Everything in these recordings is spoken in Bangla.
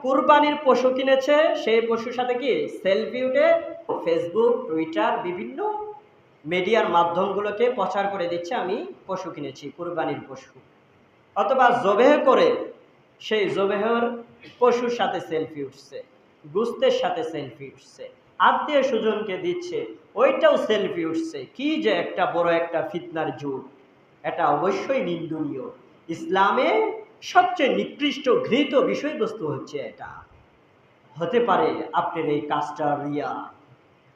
কুরবানির পশু কিনেছে, সেই পশুর সাথে কি সেলফি উঠে ফেসবুক, টুইটার বিভিন্ন মিডিয়ার মাধ্যমগুলোকে প্রচার করে দিচ্ছে আমি পশু কিনেছি, কুরবানির পশু। অথবা জবেহ করে সেই জবেহের পশুর সাথে সেলফি উঠছে, গুস্তের সাথে সেলফি উঠছে, আত্মীয় স্বজনকে দিচ্ছে, ওইটাও সেলফি উঠছে। কি যে একটা বড় একটা ফিতনার যুগ! এটা অবশ্যই নিন্দনীয়। ইসলামে সবচেয়ে নিকৃষ্ট ঘৃণিত বিষয়বস্তু হচ্ছে এটা। হতে পারে আপনার এই কাজটা রিয়া,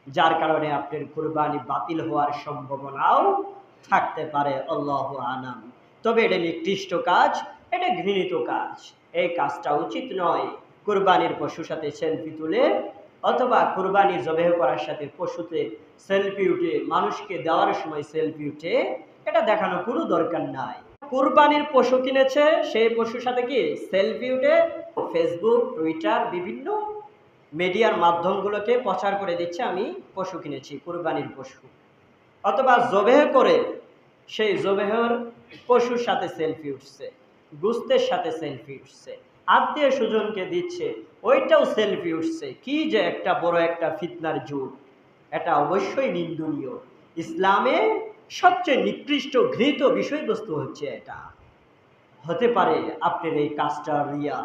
যার কারণে আপনার কুরবানি বাতিল হওয়ার সম্ভাবনাও থাকতে পারে, আল্লাহু আলাম। তবে এটা নিকৃষ্ট কাজ, এটা ঘৃণিত কাজ, এই কাজটা উচিত নয়। কুরবানির পশুর সাথে সেলফি তুলে অথবা কুরবানি জবেহ করার সাথে পশুতে সেলফি উঠে, মানুষকে দেওয়ার সময় সেলফি উঠে, এটা দেখানো কোনো দরকার নাই। কুরবানির পশু কিনেছে, সেই পশুর সাথে কি সেলফি উঠে ফেসবুক, টুইটার বিভিন্ন মিডিয়ার মাধ্যমগুলোকে প্রচার করে দিচ্ছে আমি পশু কিনেছি, কুরবানির পশু। অথবা জবেহ করে সেই জবেহের পশুর সাথে সেলফি উঠছে, গুস্তের সাথে সেলফি উঠছে, আত্মীয় স্বজনকে দিচ্ছে, ওইটাও সেলফি উঠছে। কি যে একটা বড় একটা ফিতনার যুগ! এটা অবশ্যই নিন্দনীয়। ইসলামে সবচেয়ে নিকৃষ্ট ঘৃণিত বিষয়বস্তু হচ্ছে এটা। হতে পারে আপনার এই কাজটা রিয়া,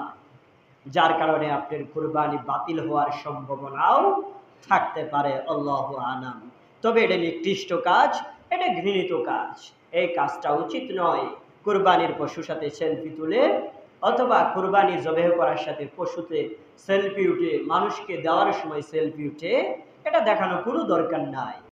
যার কারণে আপনার কুরবানি বাতিল হওয়ার সম্ভাবনাও থাকতে পারে, আল্লাহু আলাম। তবে এটা নিকৃষ্ট কাজ, এটা ঘৃণিত কাজ, এই কাজটা উচিত নয়। কুরবানির পশুর সাথে সেলফি তুলে অথবা কুরবানি জবেহ করার সাথে পশুতে সেলফি উঠে, মানুষকে দেওয়ার সময় সেলফি উঠে, এটা দেখানো কোনো দরকার নাই।